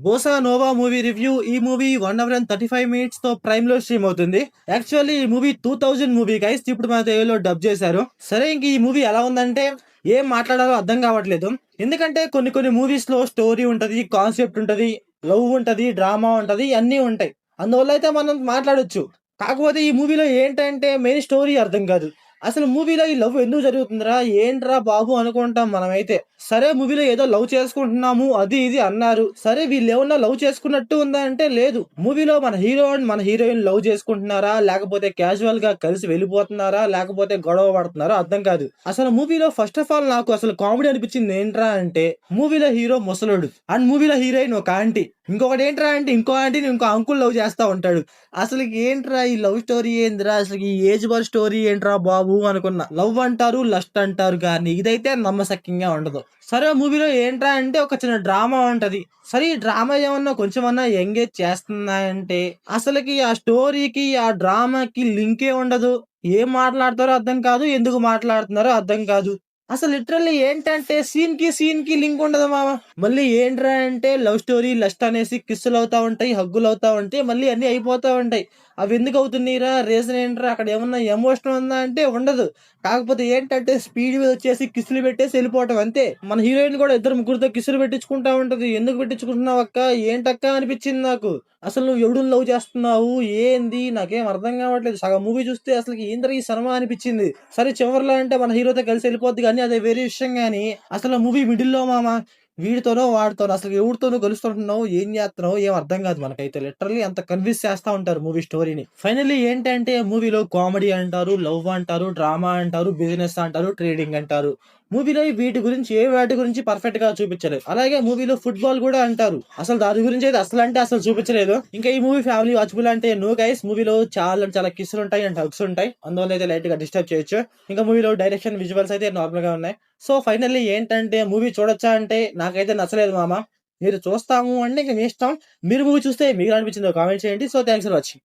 బోసా Noah movie review. ఈ movie 1 hour and 35 minutes తో prime లో స్ట్రీమ్ అవుతుంది. యాక్చువల్లీ ఈ మూవీ 2000 మూవీ గైస్, ఇప్పుడు మన తెలుగులో డబ్ చేశారు. సరే, ఇంక ఈ మూవీ ఎలా ఉందంటే ఏం మాట్లాడాలో అర్థం కావట్లేదు. ఎందుకంటే కొన్ని కొన్ని మూవీస్ లో స్టోరీ ఉంటది, కాన్సెప్ట్ ఉంటది, లవ్ ఉంటది, డ్రామా ఉంటది, అన్నీ ఉంటాయి. అందువల్ల అయితే మనం మాట్లాడొచ్చు. కాకపోతే ఈ మూవీలో ఏంటంటే మెయిన్ స్టోరీ అర్థం కాదు. అసలు మూవీలో ఈ లవ్ ఎందుకు జరుగుతుందిరా, ఏంట్రా బాబు అనుకుంటాం మనమైతే. సరే, మూవీలో ఏదో లవ్ చేసుకుంటున్నాము అది ఇది అన్నారు. సరే, వీళ్ళేమన్నా లవ్ చేసుకున్నట్టు ఉందా అంటే లేదు. మూవీలో మన హీరో అండ్ మన హీరోయిన్ లవ్ చేసుకుంటున్నారా, లేకపోతే క్యాజువల్ గా కలిసి వెళ్ళిపోతున్నారా, లేకపోతే గొడవ పడుతున్నారా అర్థం కాదు. అసలు మూవీలో ఫస్ట్ ఆఫ్ ఆల్ నాకు అసలు కామెడీ అనిపించింది ఏంట్రా అంటే, మూవీలో హీరో ముసలోడు అండ్ మూవీలో హీరోయిన్ ఒక ఆంటీ. ఇంకొకటి ఏంట్రా అంటే ఇంకో ఆంటీని ఇంకో అంకుల్ లవ్ చేస్తా ఉంటాడు. అసలు ఏంట్రా ఈ లవ్ స్టోరీ ఏందిరా, అసలు ఈ ఏజ్ బార్ స్టోరీ ఏంట్రా బాబు అనుకున్నా. లవ్ అంటారు, లస్ట్ అంటారు, కానీ ఇదైతే నమ్మశక్యంగా ఉండదు. సరే, మూవీలో ఏంట్రా అంటే ఒక చిన్న డ్రామా ఉంటది. సరే, ఈ డ్రామా ఏమన్నా కొంచెమన్నా ఎంగేజ్ చేస్తున్నాయంటే అసలుకి ఆ స్టోరీకి ఆ డ్రామాకి లింకే ఉండదు. ఏం మాట్లాడతారో అర్థం కాదు, ఎందుకు మాట్లాడుతున్నారో అర్థం కాదు. అసలు లిటరల్లీ ఏంటంటే సీన్ కి లింక్ ఉండదు మామ. మళ్ళీ ఏంట్రా అంటే లవ్ స్టోరీ లస్ట్ అనేసి కిస్సులు అవుతా ఉంటాయి, హగ్గులు అవుతా ఉంటాయి, మళ్ళీ అన్ని అయిపోతా ఉంటాయి. అవి ఎందుకు అవుతున్నాయిరా, రీజన్ ఏంట్రా, అక్కడ ఏమన్నా ఎమోషన్ ఉందా అంటే ఉండదు. కాకపోతే ఏంటంటే స్పీడ్ మీద వచ్చేసి కిస్సులు పెట్టేసి వెళ్ళిపోవటం అంతే. మన హీరోయిన్ కూడా ఇద్దరు ముగ్గురితో కిస్సులు పెట్టించుకుంటా ఉంటది. ఎందుకు పెట్టించుకుంటున్నావు అక్క, ఏంటక్క అనిపించింది నాకు. అసలు నువ్వు ఎవడు లవ్ చేస్తున్నావు, ఏంది నాకేం అర్థం కావట్లేదు. సగం మూవీ చూస్తే అసలు ఏంద్ర ఈ సినిమా అనిపించింది. సరే, చివర్లో అంటే మన హీరోతో కలిసి వెళ్ళిపోద్ది కానీ అదే వేరే విషయం. కానీ అసలు మూవీ మిడిల్లో మామ వీడితోనో వాడితోనో అసలు ఎవరితోనో కలుస్తుంటున్నావు, ఏం చేస్తున్నావు ఏం అర్థం కాదు మనకైతే. లిటరల్లీ అంత కన్విన్స్ చేస్తా ఉంటారు మూవీ స్టోరీని. ఫైనల్లీ ఏంటంటే మూవీలో కామెడీ అంటారు, లవ్ అంటారు, డ్రామా అంటారు, బిజినెస్ అంటారు, ట్రేడింగ్ అంటారు. మూవీలో వీటి గురించి వాటి గురించి పర్ఫెక్ట్ గా చూపించలేదు. అలాగే మూవీలో ఫుట్బాల్ కూడా అంటారు, అసలు దాని గురించి అయితే అసలు అంటే అసలు చూపించలేదు. ఇంకా ఈ మూవీ ఫ్యామిలీ వాచబుల్ అంటే నో గైస్. మూవీలో చాలా చాలా కిస్సులు ఉంటాయి అండ్ హగ్స్ ఉంటాయి, అందువల్ల అయితే లైట్ గా డిస్టర్బ్ చేయొచ్చు. ఇంకా మూవీలో డైరెక్షన్ విజువల్స్ అయితే నార్మల్ గా ఉన్నాయి. సో ఫైనల్లీ ఏంటంటే మూవీ చూడొచ్చా అంటే నాకైతే నచ్చలేదు మామ. మీరు చూస్తాము అంటే ఇంక మీ ఇష్టం. మీరు మూవీ చూస్తే మీకు అనిపించిందో కామెంట్ చేయండి. So thanks for watching.